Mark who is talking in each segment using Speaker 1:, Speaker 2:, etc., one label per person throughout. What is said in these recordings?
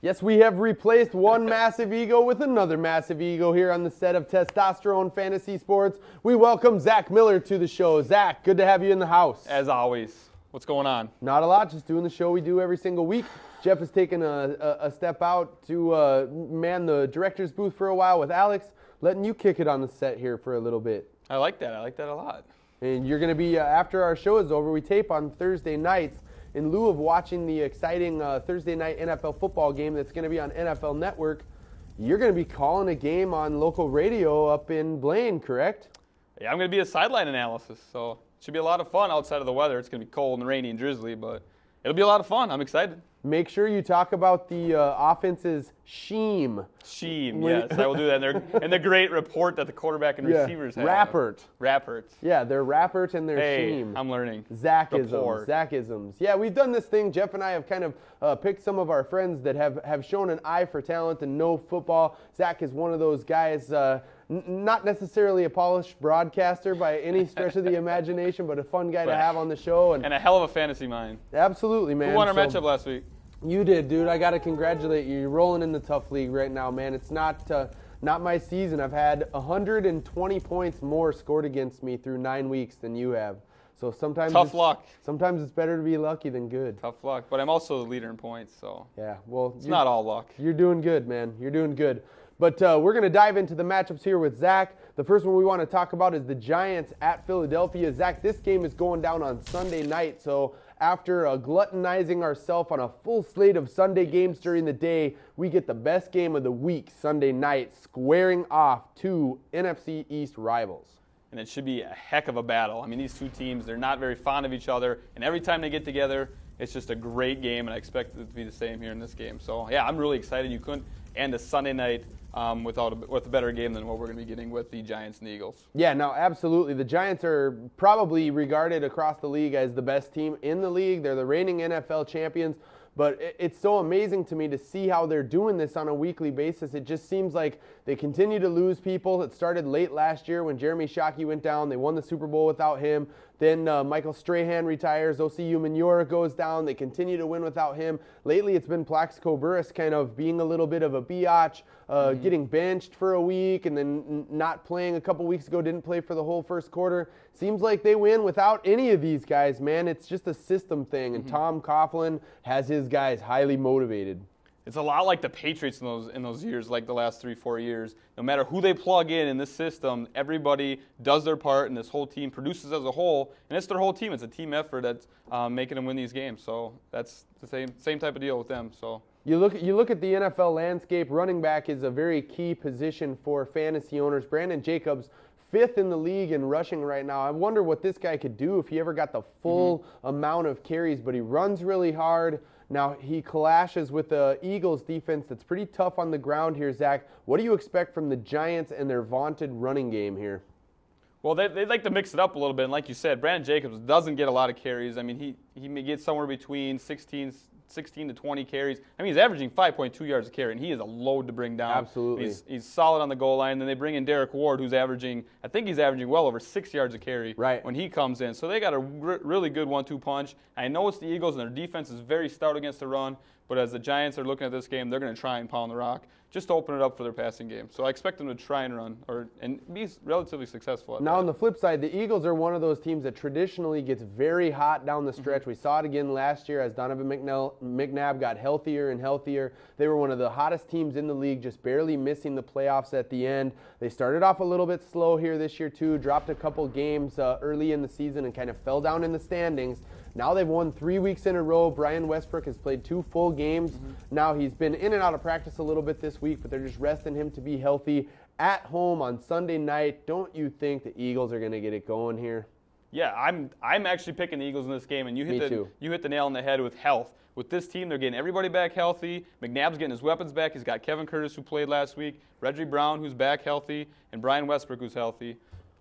Speaker 1: Yes, we have replaced one massive ego with another massive ego here on the set of Testosterone Fantasy Sports. We welcome Zach Miller to the show. Zach, good to have you in the house.
Speaker 2: As always. What's going on?
Speaker 1: Not a lot, just doing the show we do every single week. Jeff has taken a step out to man the director's booth for a while with Alex, letting you kick it on the set here for a little bit.
Speaker 2: I like that. I like that a lot.
Speaker 1: And you're going to be, after our show is over, we tape on Thursday nights. In lieu of watching the exciting Thursday night NFL football game that's going to be on NFL Network, you're going to be calling a game on local radio up in Blaine, correct?
Speaker 2: Yeah, I'm going to be a sideline analysis, so it should be a lot of fun outside of the weather. It's going to be cold and rainy and drizzly, but it'll be a lot of fun. I'm excited.
Speaker 1: Make sure you talk about the offense's scheme.
Speaker 2: Yes, I will do that. And the great report that the quarterback and receivers have. Rappert.
Speaker 1: Yeah, their rappert and their scheme.
Speaker 2: I'm learning.
Speaker 1: Zachisms. Yeah, we've done this thing. Jeff and I have kind of picked some of our friends that have shown an eye for talent and know football. Zach is one of those guys, not necessarily a polished broadcaster by any stretch of the imagination, but a fun guy to have on the show.
Speaker 2: And a hell of a fantasy mind.
Speaker 1: Absolutely, man.
Speaker 2: Who won our matchup last week?
Speaker 1: You did, dude. I got to congratulate you. You're rolling in the tough league right now, man. It's not my season. I've had 120 points more scored against me through 9 weeks than you have. So sometimes
Speaker 2: tough luck.
Speaker 1: Sometimes it's better to be lucky than good.
Speaker 2: Tough luck. But I'm also the leader in points, so
Speaker 1: yeah. Well,
Speaker 2: it's not all luck.
Speaker 1: You're doing good, man. You're doing good. But we're going to dive into the matchups here with Zach. The first one we want to talk about is the Giants at Philadelphia. Zach, this game is going down on Sunday night, so after gluttonizing ourselves on a full slate of Sunday games during the day, we get the best game of the week Sunday night, squaring off two NFC East rivals.
Speaker 2: And it should be a heck of a battle. I mean, these two teams, they're not very fond of each other, and every time they get together, it's just a great game, and I expect it to be the same here in this game. So, yeah, I'm really excited. You couldn't end a Sunday night with a better game than what we're going to be getting with the Giants and the Eagles.
Speaker 1: Yeah, no, absolutely. The Giants are probably regarded across the league as the best team in the league. They're the reigning NFL champions. But it's so amazing to me to see how they're doing this on a weekly basis. It just seems like they continue to lose people. It started late last year when Jeremy Shockey went down. They won the Super Bowl without him. Then Michael Strahan retires. Osi Umenyiora goes down. They continue to win without him. Lately, it's been Plaxico Burress kind of being a little bit of a biatch, getting benched for a week and then not playing a couple weeks ago, didn't play for the whole first quarter. Seems like they win without any of these guys, man. It's just a system thing, and Tom Coughlin has his guys highly motivated.
Speaker 2: It's a lot like the Patriots in those years, like the last 3-4 years. No matter who they plug in this system, everybody does their part, and this whole team produces as a whole. And it's their whole team. It's a team effort that's making them win these games. So that's the same type of deal with them. So
Speaker 1: you look at the NFL landscape. Running back is a very key position for fantasy owners. Brandon Jacobs, 5th in the league in rushing right now. I wonder what this guy could do if he ever got the full amount of carries, but he runs really hard. Now, he clashes with the Eagles defense that's pretty tough on the ground here, Zach. What do you expect from the Giants and their vaunted running game here?
Speaker 2: Well, they like to mix it up a little bit. And like you said, Brandon Jacobs doesn't get a lot of carries. I mean, he may get somewhere between 16 to 20 carries. I mean, he's averaging 5.2 yards a carry, and he is a load to bring down.
Speaker 1: Absolutely.
Speaker 2: He's solid on the goal line. Then they bring in Derek Ward, who's averaging well over 6 yards a carry when he comes in. So they got a really good 1-2 punch. I know it's the Eagles, and their defense is very stout against the run, but as the Giants are looking at this game, they're going to try and pound the rock just to open it up for their passing game. So I expect them to try and run and be relatively successful at that.
Speaker 1: Now on the flip side, the Eagles are one of those teams that traditionally gets very hot down the stretch. We saw it again last year as Donovan McNabb got healthier and healthier. They were one of the hottest teams in the league, just barely missing the playoffs at the end. They started off a little bit slow here this year too, dropped a couple games early in the season and kind of fell down in the standings. Now they've won 3 weeks in a row. Brian Westbrook has played 2 full games. Now he's been in and out of practice a little bit this week, but they're just resting him to be healthy at home on Sunday night. Don't you think the Eagles are going to get it going here?
Speaker 2: Yeah, I'm actually picking the Eagles in this game, and you hit the nail on the head with health. With this team, they're getting everybody back healthy. McNabb's getting his weapons back. He's got Kevin Curtis, who played last week, Reggie Brown, who's back healthy, and Brian Westbrook, who's healthy.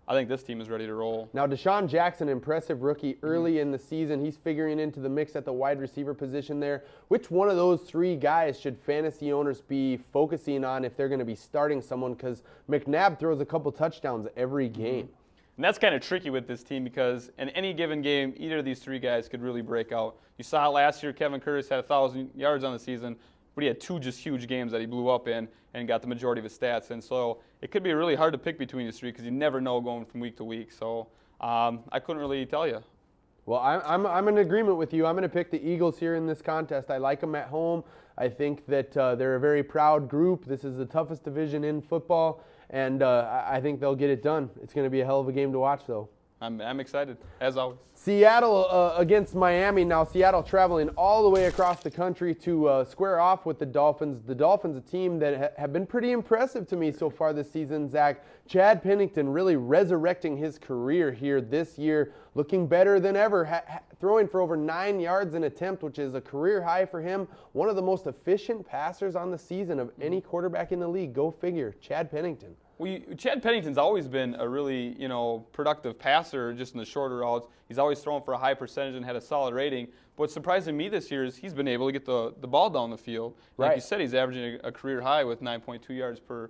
Speaker 2: I think this team is ready to roll.
Speaker 1: Now, Deshaun Jackson, impressive rookie early in the season. He's figuring into the mix at the wide receiver position there. Which one of those 3 guys should fantasy owners be focusing on if they're going to be starting someone? Because McNabb throws a couple touchdowns every game.
Speaker 2: And that's kind of tricky with this team because in any given game, either of these 3 guys could really break out. You saw it last year. Kevin Curtis had 1,000 yards on the season. but he had 2 just huge games that he blew up in and got the majority of his stats. And so it could be really hard to pick between these 3 because you never know going from week to week. So I couldn't really tell you.
Speaker 1: Well, I'm in agreement with you. I'm going to pick the Eagles here in this contest. I like them at home. I think that they're a very proud group. This is the toughest division in football, and I think they'll get it done. It's going to be a hell of a game to watch, though.
Speaker 2: I'm excited, as always.
Speaker 1: Seattle against Miami. Now, Seattle traveling all the way across the country to square off with the Dolphins. The Dolphins, a team that have been pretty impressive to me so far this season, Zach. Chad Pennington really resurrecting his career here this year, looking better than ever, throwing for over 9 yards an attempt, which is a career high for him. One of the most efficient passers on the season of any quarterback in the league. Go figure, Chad Pennington.
Speaker 2: Well, Chad Pennington's always been a really, productive passer just in the shorter routes. He's always thrown for a high percentage and had a solid rating. What's surprising me this year is he's been able to get the ball down the field. Like
Speaker 1: Right.
Speaker 2: you said, he's averaging a career high with 9.2 yards per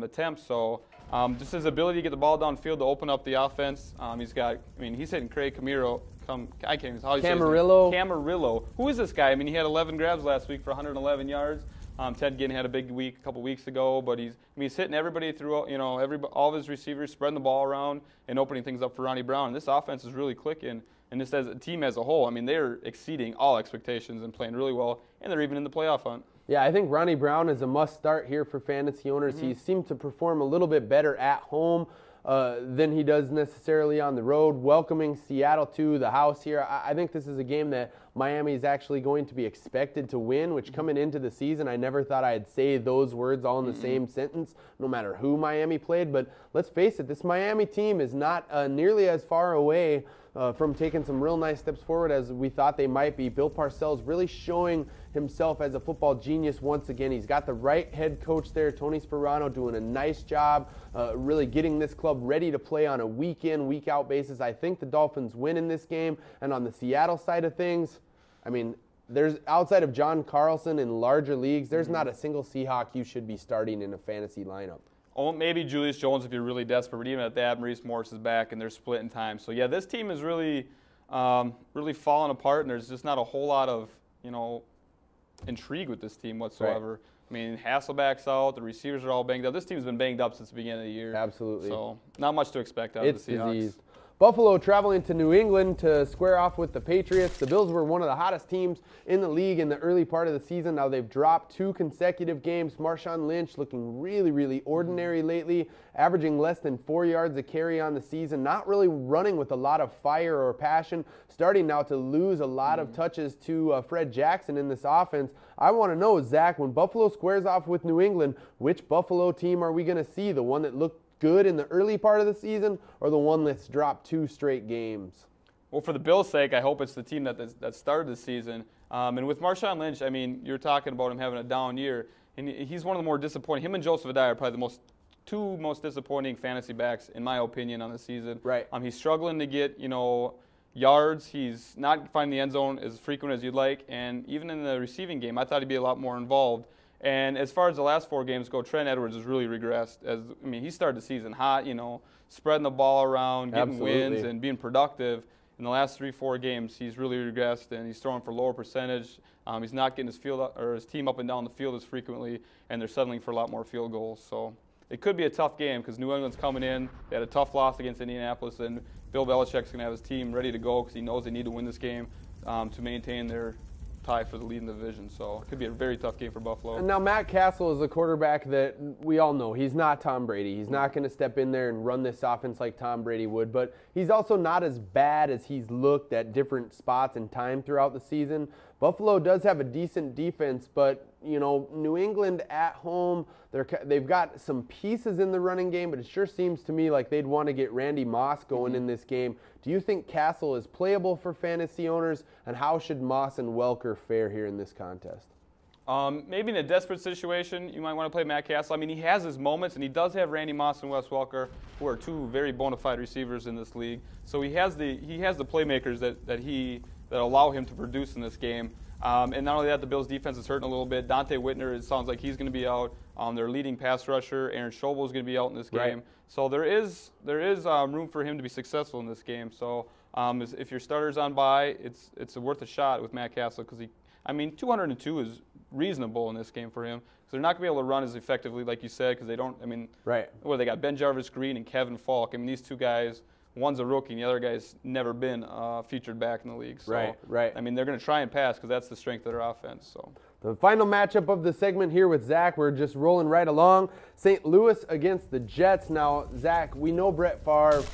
Speaker 2: attempt. So just his ability to get the ball downfield to open up the offense. He's hitting Craig Camarillo. I can't even how you say his name. Camarillo. Who is this guy? I mean, he had 11 grabs last week for 111 yards. Ted Ginn had a big week a couple weeks ago, but he's hitting everybody through, all of his receivers, spreading the ball around and opening things up for Ronnie Brown. And this offense is really clicking, and just as a team as a whole, I mean, they're exceeding all expectations and playing really well, and they're even in the playoff hunt.
Speaker 1: Yeah, I think Ronnie Brown is a must-start here for fantasy owners. He seemed to perform a little bit better at home than he does necessarily on the road. Welcoming Seattle to the house here, I think this is a game that Miami is actually going to be expected to win, which coming into the season, I never thought I'd say those words all in the same sentence, no matter who Miami played. But let's face it, this Miami team is not nearly as far away from taking some real nice steps forward as we thought they might be. Bill Parcells really showing himself as a football genius once again. He's got the right head coach there, Tony Sperano, doing a nice job really getting this club ready to play on a week-in, week-out basis. I think the Dolphins win in this game. And on the Seattle side of things, I mean, there's outside of John Carlson in larger leagues, there's not a single Seahawk you should be starting in a fantasy lineup.
Speaker 2: Oh, maybe Julius Jones if you're really desperate, but even at that, Maurice Morris is back and they're splitting time. So yeah, this team is really, really falling apart, and there's just not a whole lot of, intrigue with this team whatsoever. Right. I mean, Hasselback's out, the receivers are all banged up. This team's been banged up since the beginning of the year.
Speaker 1: Absolutely.
Speaker 2: So not much to expect out of the Seahawks.
Speaker 1: It's diseased. Buffalo traveling to New England to square off with the Patriots. The Bills were one of the hottest teams in the league in the early part of the season. Now they've dropped 2 consecutive games. Marshawn Lynch looking really, really ordinary lately, averaging less than 4 yards a carry on the season, not really running with a lot of fire or passion, starting now to lose a lot of touches to Fred Jackson in this offense. I want to know, Zach, when Buffalo squares off with New England, which Buffalo team are we going to see? The one that looked good in the early part of the season, or the one that's dropped 2 straight games?
Speaker 2: Well, for the Bills' sake, I hope it's the team that started the season. And with Marshawn Lynch, I mean, you're talking about him having a down year, and he's one of the more disappointing. Him and Joseph Adai are probably the two most disappointing fantasy backs, in my opinion, on the season.
Speaker 1: Right.
Speaker 2: He's struggling to get, yards. He's not finding the end zone as frequent as you'd like, and even in the receiving game, I thought he'd be a lot more involved. And as far as the last 4 games go, Trent Edwards has really regressed. He started the season hot, spreading the ball around, getting wins, and being productive. In the last 3-4 games, he's really regressed, and he's throwing for lower percentage. He's not getting his team up and down the field as frequently, and they're settling for a lot more field goals. So it could be a tough game because New England's coming in. They had a tough loss against Indianapolis, and Bill Belichick's going to have his team ready to go because he knows they need to win this game to maintain their tie for the lead in the division. So it could be a very tough game for Buffalo.
Speaker 1: And now Matt Castle is a quarterback that we all know. He's not Tom Brady. He's not going to step in there and run this offense like Tom Brady would, but he's also not as bad as he's looked at different spots and time throughout the season. Buffalo does have a decent defense, but New England at home, they've got some pieces in the running game, but it sure seems to me like they'd want to get Randy Moss going in this game. Do you think Castle is playable for fantasy owners, and how should Moss and Welker fare here in this contest?
Speaker 2: Maybe in a desperate situation, you might want to play Matt Castle. I mean, he has his moments, and he does have Randy Moss and Wes Welker, who are 2 very bona fide receivers in this league. So he has the playmakers that allow him to produce in this game. And not only that, the Bills' defense is hurting a little bit. Dante Whitner, it sounds like he's going to be out. Their leading pass rusher, Aaron Schobel, is going to be out in this game.
Speaker 1: Right.
Speaker 2: So there is room for him to be successful in this game. So if your starter's on bye, it's worth a shot with Matt Castle because 202 is reasonable in this game for him. Because they're not going to be able to run as effectively, like you said, because they don't, I mean, well, they got Ben Jarvis Green and Kevin Falk. I mean, these two guys, one's a rookie and the other guy's never been featured back in the league. So,
Speaker 1: right.
Speaker 2: I mean, they're going to try and pass because that's the strength of their offense. So.
Speaker 1: The final matchup of the segment here with Zach, we're just rolling right along. St. Louis against the Jets. Now, Zach, we know Brett Favre.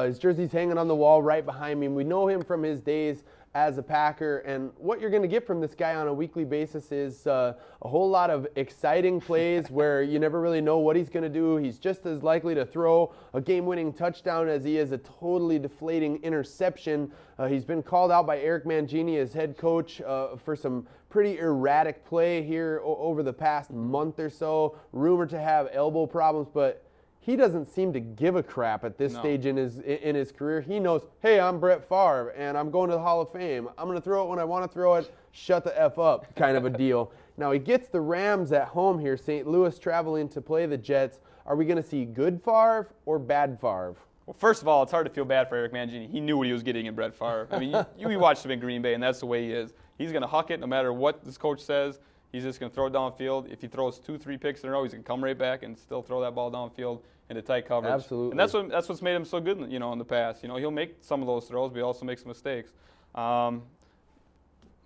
Speaker 1: His jersey's hanging on the wall right behind me. We know him from his days as a Packer, and what you're going to get from this guy on a weekly basis is a whole lot of exciting plays where you never really know what he's going to do. He's just as likely to throw a game-winning touchdown as he is a totally deflating interception. He's been called out by Eric Mangini, his head coach, for some pretty erratic play here over the past month or so. Rumored to have elbow problems, but he doesn't seem to give a crap at this stage in his career. He knows, hey, I'm Brett Favre, and I'm going to the Hall of Fame. I'm going to throw it when I want to throw it. Shut the F up, kind of a deal. Now, he gets the Rams at home here. St. Louis traveling to play the Jets. Are we going to see good Favre or bad Favre?
Speaker 2: Well, first of all, it's hard to feel bad for Eric Mangini. He knew what he was getting in Brett Favre. I mean, you watched him in Green Bay, and that's the way he is. He's going to huck it no matter what this coach says. He's just going to throw it downfield. If he throws 2-3 picks in a row, he's going to come right back and still throw that ball downfield into tight coverage.
Speaker 1: Absolutely.
Speaker 2: And that's what's made him so good, in the past. He'll make some of those throws, but he also makes mistakes. What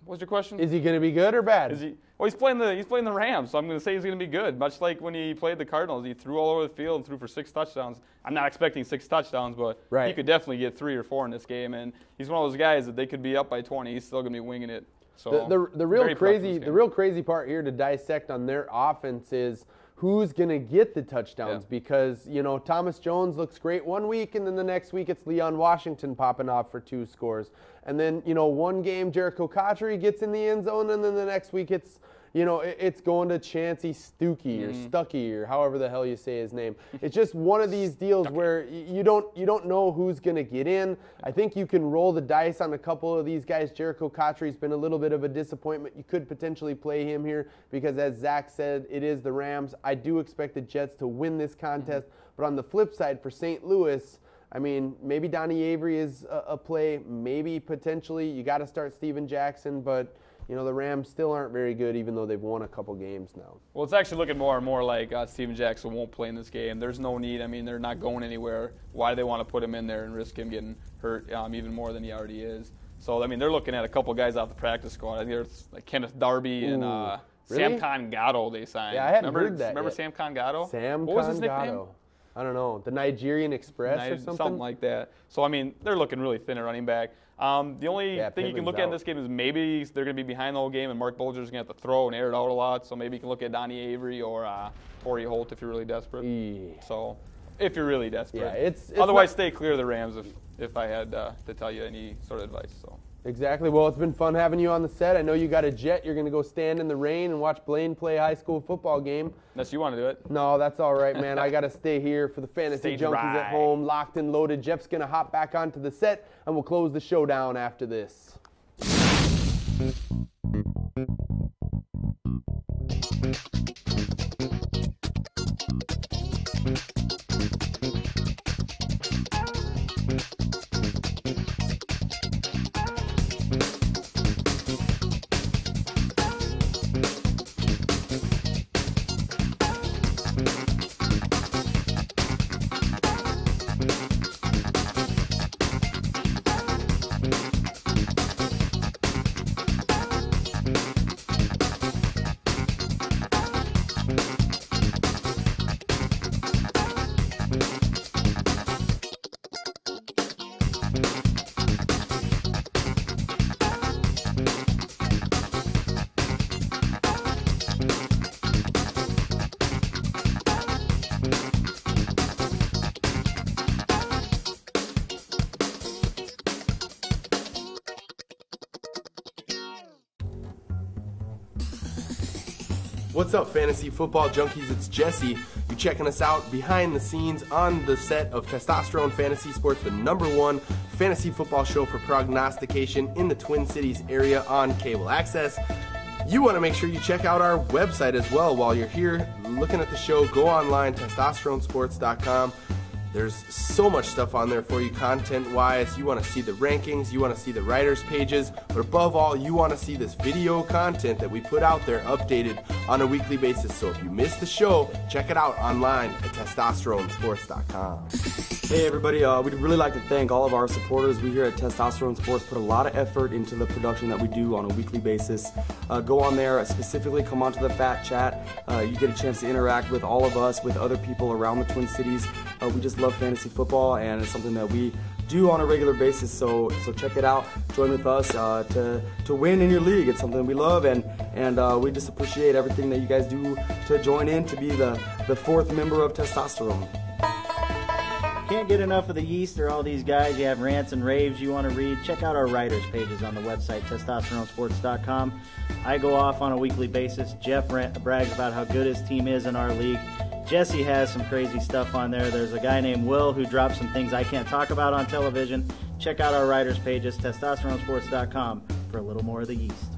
Speaker 2: was your question?
Speaker 1: Is he going to be good or bad?
Speaker 2: Well, he's playing the Rams, so I'm going to say he's going to be good. Much like when he played the Cardinals, he threw all over the field and threw for 6 touchdowns. I'm not expecting 6 touchdowns, but he could definitely get 3 or 4 in this game. And he's one of those guys that they could be up by 20. He's still going to be winging it. So
Speaker 1: the real crazy part here to dissect on their offense is who's going to get the touchdowns, because Thomas Jones looks great one week, and then the next week it's Leon Washington popping off for 2 scores, and then one game Jericho Cotchery gets in the end zone, and then the next week it's it's going to Chancey Stuckey or Stuckey or however the hell you say his name. It's just one of these deals where you don't know who's going to get in. I think you can roll the dice on a couple of these guys. Jericho Cotchery's been a little bit of a disappointment. You could potentially play him here because, as Zach said, it is the Rams. I do expect the Jets to win this contest. But on the flip side, for St. Louis, I mean, maybe Donnie Avery is a play. Maybe potentially you got to start Steven Jackson, but the Rams still aren't very good, even though they've won a couple games now.
Speaker 2: Well, it's actually looking more and more like Steven Jackson won't play in this game. There's no need. I mean, they're not going anywhere. Why do they want to put him in there and risk him getting hurt even more than he already is? So, I mean, they're looking at a couple guys off the practice squad. I think there's like Kenneth Darby and Sam Congatto they signed.
Speaker 1: Yeah, I hadn't heard that
Speaker 2: Remember
Speaker 1: yet.
Speaker 2: Sam Congatto?
Speaker 1: What was his nickname? I don't know. The Nigerian Express or something?
Speaker 2: Something like that. So, I mean, they're looking really thin at running back. The only thing you can look at in this game is maybe they're going to be behind the whole game and Mark Bulger's going to have to throw and air it out a lot. So maybe you can look at Donnie Avery or Torrey Holt if you're really desperate. So if you're really desperate.
Speaker 1: Yeah, it's
Speaker 2: otherwise, stay clear of the Rams if I had to tell you any sort of advice. So.
Speaker 1: Exactly. Well, it's been fun having you on the set. I know you got a jet. You're going to go stand in the rain and watch Blaine play a high school football game.
Speaker 2: Unless you want to do it.
Speaker 1: No, that's all right, man. I got to stay here for the Fantasy Junkies at home, locked and loaded. Jeff's going to hop back onto the set, and we'll close the show down after this. What's up, Fantasy Football Junkies? It's Jesse. You're checking us out behind the scenes on the set of Testosterone Fantasy Sports, the #1 fantasy football show for prognostication in the Twin Cities area on cable access. You want to make sure you check out our website as well while you're here looking at the show. Go online, testosteronesports.com. There's so much stuff on there for you content-wise. You want to see the rankings, you want to see the writers' pages, but above all, you want to see this video content that we put out there updated on a weekly basis. So if you missed the show, check it out online at testosteronesports.com.
Speaker 3: Hey everybody, we'd really like to thank all of our supporters. We here at Testosterone Sports put a lot of effort into the production that we do on a weekly basis. Go on there, specifically come onto the Fat Chat. You get a chance to interact with all of us, with other people around the Twin Cities. We just love fantasy football, and it's something that we do on a regular basis, so check it out. Join with us to win in your league. It's something we love, and we just appreciate everything that you guys do to join in to be the fourth member of Testosterone.
Speaker 4: Can't get enough of the yeast or all these guys. You have rants and raves you want to read. Check out our writers pages on the website, testosteronesports.com. I go off on a weekly basis. Jeff brags about how good his team is in our league. Jesse has some crazy stuff on there. There's a guy named Will who drops some things I can't talk about on television. Check out our writers pages, testosteronesports.com, for a little more of the yeast.